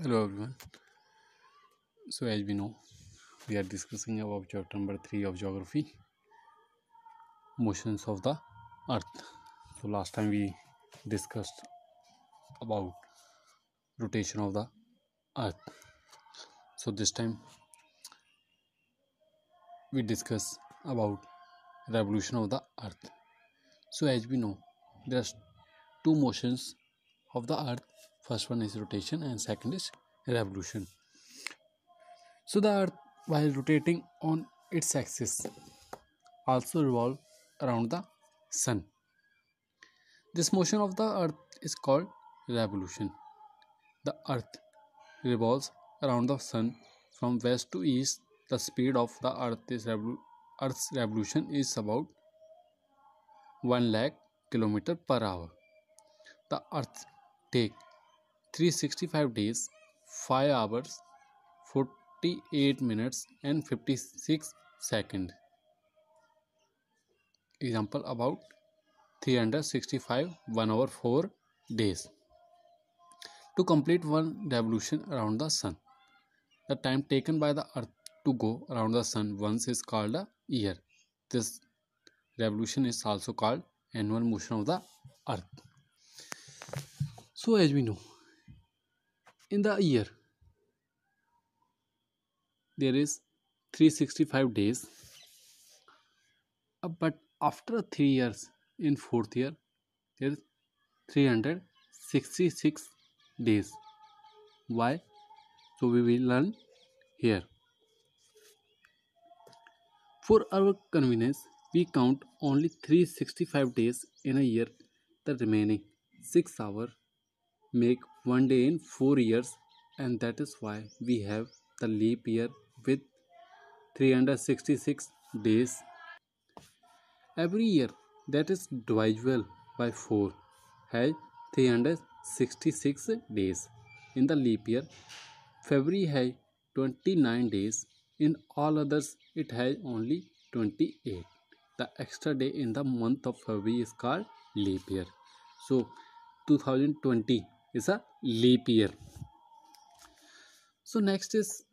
Hello everyone. So as we know, we are discussing about chapter number 3 of geography, motions of the earth. So last time we discussed about rotation of the earth. So this time we discuss about revolution of the earth. So as we know, there are two motions of the earth. First one is rotation and second is revolution. So the earth, while rotating on its axis, also revolve around the sun. This motion of the earth is called revolution. The earth revolves around the sun from west to east. The speed of the earth's revolution is about 1 lakh kilometer per hour. The earth takes 365 days, 5 hours, 48 minutes and 56 seconds. Example about 365 1 hour 4 days to complete one revolution around the sun. The time taken by the earth to go around the sun once is called a year. This revolution is also called annual motion of the earth. So as we know, in the year there is 365 days, but after 3 years, in fourth year there is 366 days. Why? So we will learn here. For our convenience, we count only 365 days in a year. The remaining 6 hours make one day in 4 years, and that is why we have the leap year with 366 days. Every year that is divisible by 4 has 366 days. In the leap year, February has 29 days. In all others, it has only 28. The extra day in the month of February is called leap year. So, 2020 is a leap year. So, next is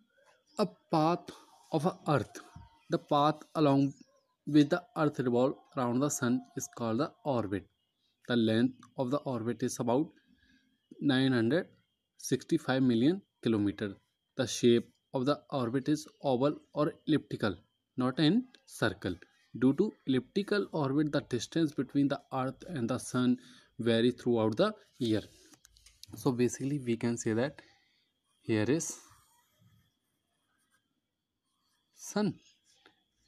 a path of a earth. The path along which the earth revolves around the sun is called the orbit. The length of the orbit is about 965 million kilometers. The shape of the orbit is oval or elliptical, not in circle. Due to elliptical orbit, the distance between the earth and the sun vary throughout the year. So basically we can say that here is sun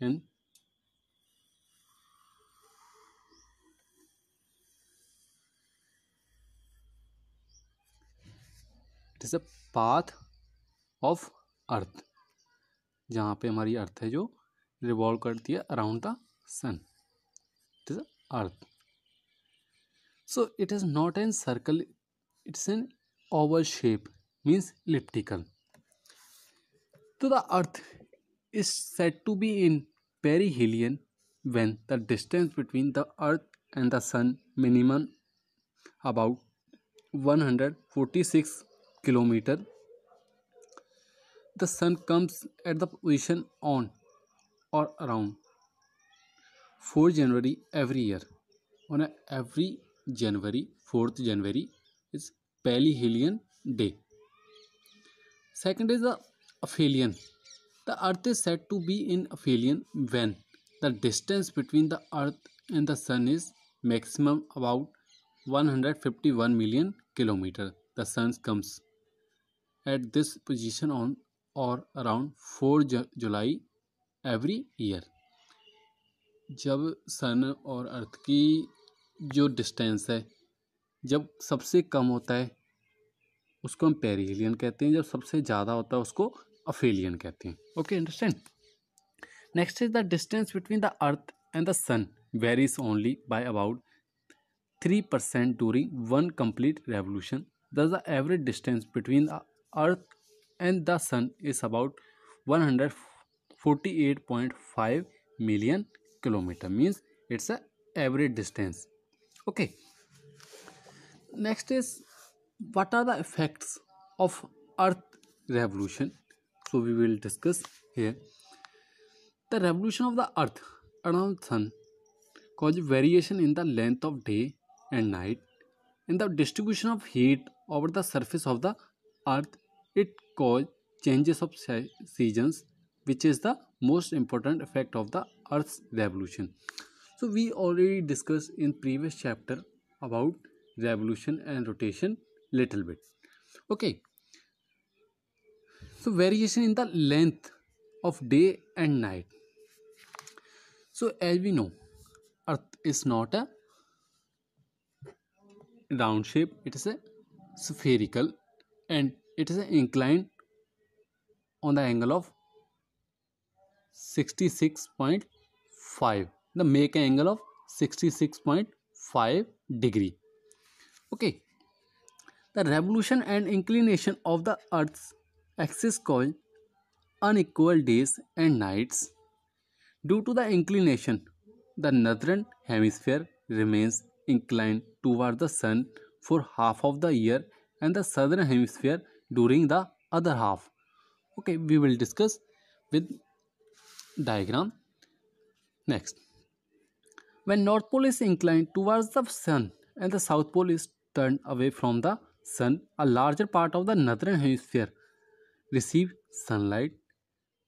and it is a path of earth, जहाँ पे हमारी अर्थ है जो revolve करती है around the sun. It is earth. So it is not in circle, it's an oval shape, means elliptical. So the earth is said to be in perihelion when the distance between the earth and the sun minimum about 146 kilometer. The sun comes at the position on or around 4 January every year. On every January, 4th January is perihelion day. Second is the aphelion. The earth is said to be in aphelion when the distance between the earth and the sun is maximum about 151 million kilometer. The sun comes at this position on or around 4 July every year. जब सन और अर्थ की जो distance है जब सबसे कम होता है उसको हम पेरिहेलियन कहते हैं, जब सबसे ज़्यादा होता है उसको अफेलियन कहते हैं. Okay, understand. Next is the distance between the earth and the sun varies only by about 3% during one complete revolution. Thus the average distance between the earth and the sun is about 148.5 million kilometer, means it's a average distance. Okay, next is what are the effects of earth revolution. So we will discuss here the revolution of the earth around sun causes variation in the length of day and night in the distribution of heat over the surface of the earth. It causes changes of seasons, which is the most important effect of the earth's revolution. So we already discussed in previous chapter about revolution and rotation little bit. Okay, so variation in the length of day and night. So as we know, earth is not a round shape, it is a spherical, and it is inclined on the angle of 66.5, the make angle of 66.5 degree. Okay, the revolution and inclination of the earth's axis called unequal days and nights. Due to the inclination, the northern hemisphere remains inclined toward the sun for half of the year and the southern hemisphere during the other half. Okay, we will discuss with diagram next. When North Pole is inclined towards the sun and the South Pole is turned away from the sun, a larger part of the northern hemisphere receive sunlight.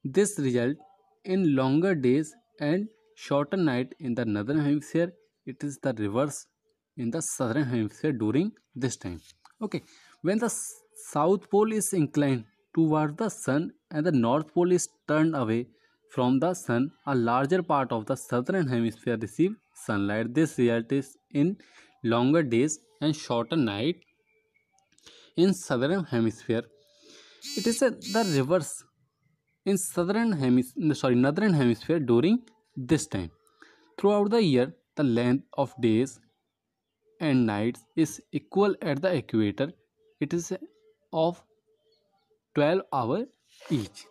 This results in longer days and shorter night in the northern hemisphere. It is the reverse in the southern hemisphere during this time. Okay, when the South Pole is inclined toward the sun and the North Pole is turned away from the sun, a larger part of the southern hemisphere receive sunlight. This results in longer days and shorter night in southern hemisphere. It is the reverse in northern hemisphere during this time. Throughout the year, the length of days and nights is equal at the equator. It is of 12 hours each.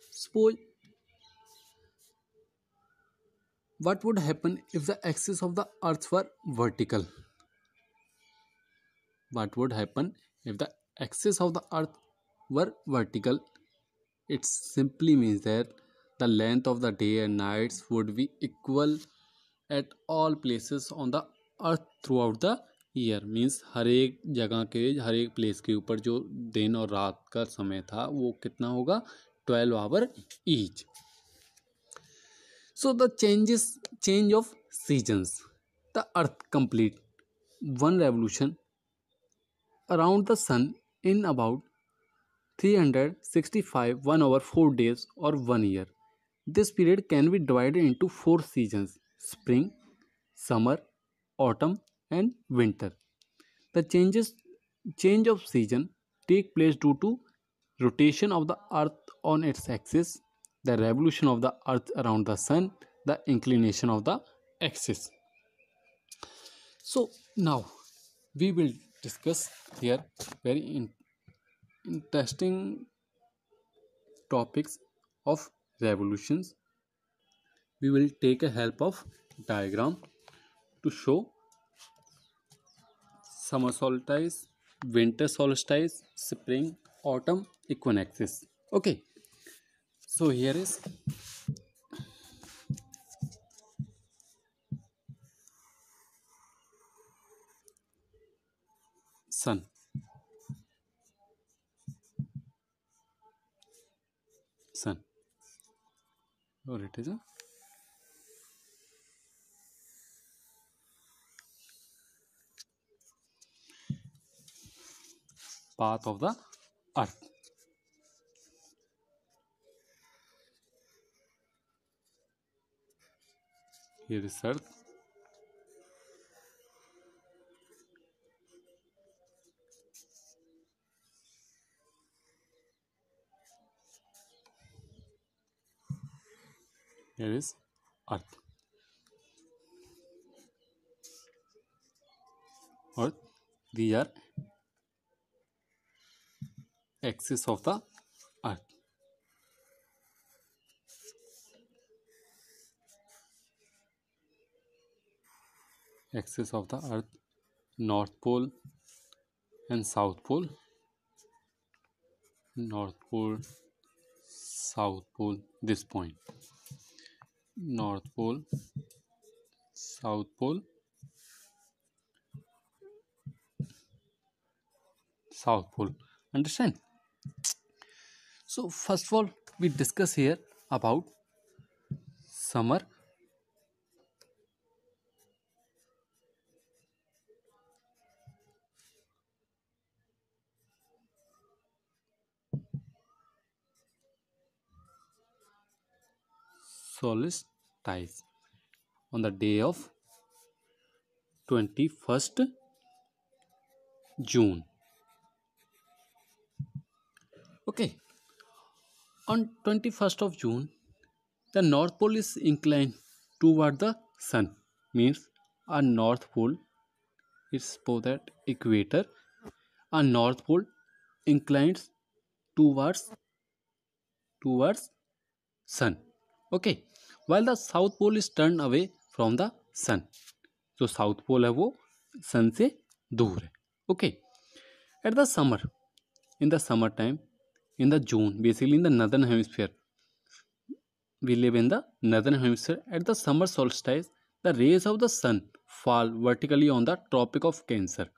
Suppose what would happen if the axis of the earth were vertical? What would happen if the axis of the earth were vertical? It simply means that the length of the day and nights would be equal at all places on the earth throughout the year. Means हर एक जगह के हर एक place के ऊपर जो दिन और रात का समय था वो कितना होगा 12 hour each. So the change of seasons. The earth complete one revolution around the sun in about 365 1 over 4 days or 1 year. This period can be divided into 4 seasons: spring, summer, autumn and winter. The change of season take place due to rotation of the earth on its axis, the revolution of the earth around the sun, the inclination of the axis. So now we will discuss here very interesting topics of revolutions. We will take a help of diagram to show summer solstice, winter solstice, spring, autumn equinoxes. Okay, so here is sun. Sun, or it is a path of the earth. Here is earth. Here is earth. Earth. These are axis of the earth. axis of the earth, north pole and south pole, north pole, south pole, this point, north pole, south pole, south pole. Understand? So first of all, we discuss here about summer, solstice on the day of 21st June. Okay, on 21st of June, the North Pole is inclined toward the Sun. Means a North Pole is suppose that equator. A North Pole inclines towards Sun. Okay, while the South Pole is turned away from the Sun. जो south pole है वो सन से दूर है. Okay, at the summer, in the summer time, in the June, basically in the northern hemisphere, we live in the northern hemisphere. At the summer solstice, the rays of the sun fall vertically on the tropic of Cancer.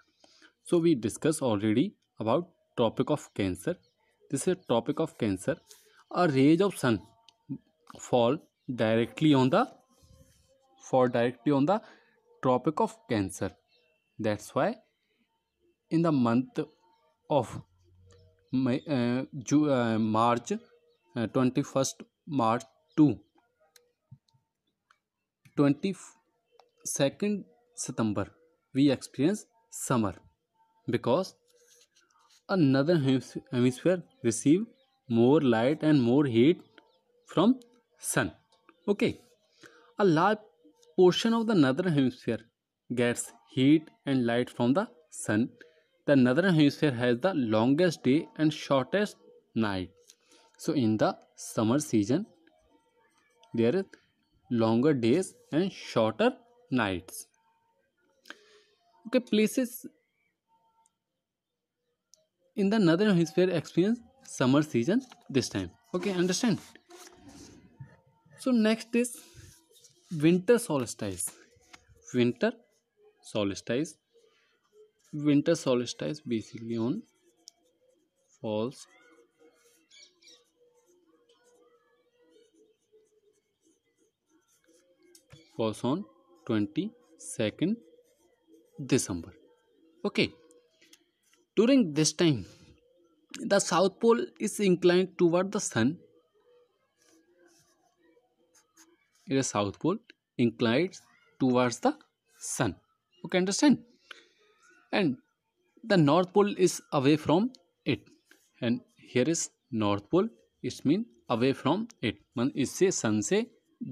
So we discussed already about tropic of Cancer. This is tropic of Cancer. A rays of sun fall directly on the tropic of Cancer. That's why in the month of March, 21st March to 22nd September, we experience summer because another hemisphere receive more light and more heat from sun. Okay, a large portion of the northern hemisphere gets heat and light from the sun. The northern hemisphere has the longest day and shortest night. So in the summer season, there is longer days and shorter nights. Okay, places in the northern hemisphere experience summer season this time. Okay, understand? So next is winter solstice. Winter solstice. Winter solstice basically on falls on 22nd December. Okay, during this time, the south pole is inclined toward the sun. The south pole inclines towards the sun. Okay, understand? And the north pole is away from it. And here is north pole. It means away from it. मन इससे सन से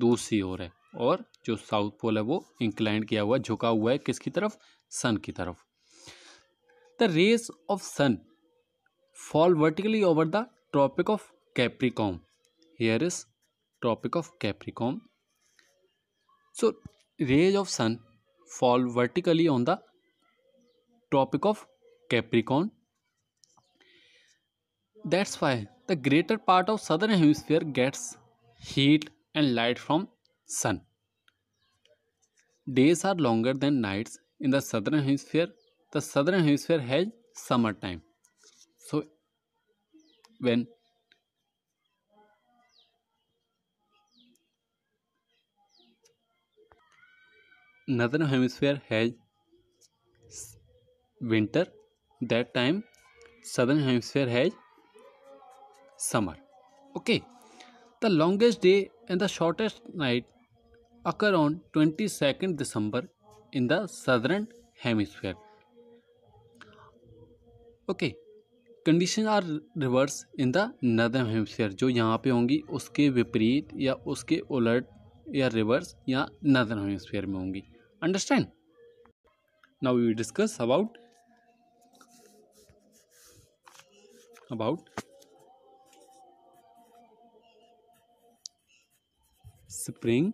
दूसरी ओर है. और जो south pole है वो incline किया हुआ, झुका हुआ है किसकी तरफ? सन की तरफ. The rays of sun fall vertically over the Tropic of Capricorn. Here is Tropic of Capricorn. So rays of sun fall vertically on the Tropic of Capricorn. That's why the greater part of southern hemisphere gets heat and light from sun. Days are longer than nights in the southern hemisphere. The southern hemisphere has summer time. So when northern hemisphere has winter, that time southern hemisphere has summer. Okay, the longest day and the shortest night occur on 22nd December in the southern hemisphere. Okay, condition are reverse in the northern hemisphere. जो यहाँ पे होंगी उसके विपरीत या उसके उलट या रिवर्स या नॉर्दर्न हेमिस्फीयर में होंगी. Understand? Now we discuss about spring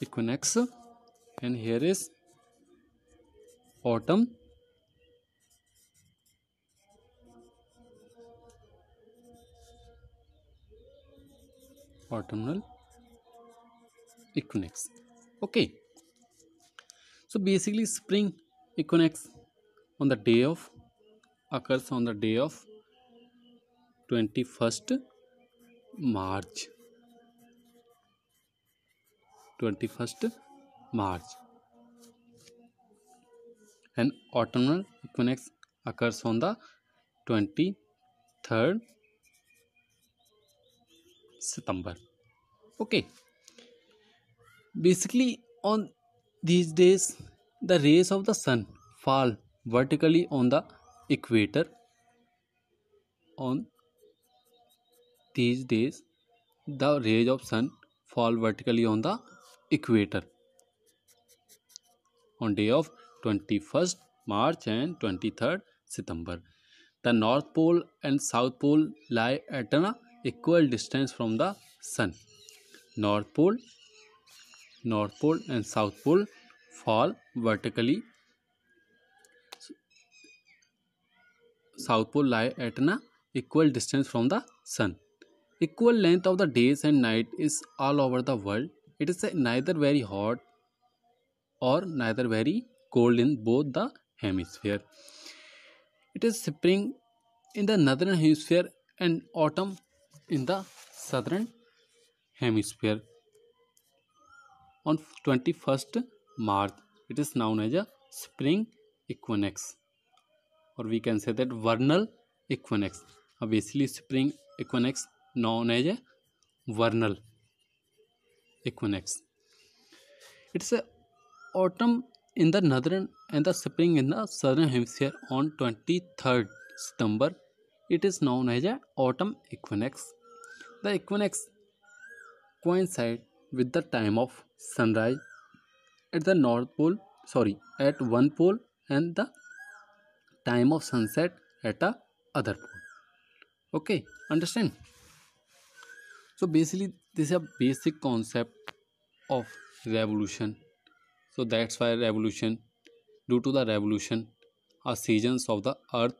equinox, and here is autumn autumnal equinox. Okay, so basically spring equinox on the day of occurs on the day of 21st March. 21st March, and autumnal equinox occurs on the 23rd September. Okay, basically on these days the rays of the sun fall vertically on the equator. On these days the rays of sun fall vertically on the equator on day of 21st March and 23rd September. The North Pole and South Pole lie at an equal distance from the Sun. North Pole, North Pole and South Pole fall vertically. South Pole lie at an equal distance from the Sun. Equal length of the days and night is all over the world. It is neither very hot or neither very cold in both the hemisphere. It is spring in the northern hemisphere and autumn in the southern hemisphere. On 21st March, it is known as a spring equinox, or we can say that vernal equinox. Basically, spring equinox known as a vernal equinox. It's a autumn in the northern and the spring in the southern hemisphere on 23rd September. It is known as a autumn equinox. The equinox coincide with the time of sunrise at the at one pole, and the time of sunset at the other pole. Okay, understand? So basically this is a basic concept of revolution. So that's why revolution, due to the revolution are seasons of the earth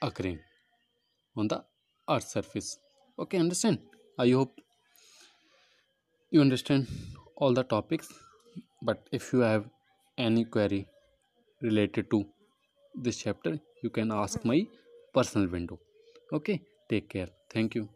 occurring on the earth surface. Okay, understand? I hope you understand all the topics, but if you have any query related to this chapter, you can ask my personal window. Okay, take care. Thank you.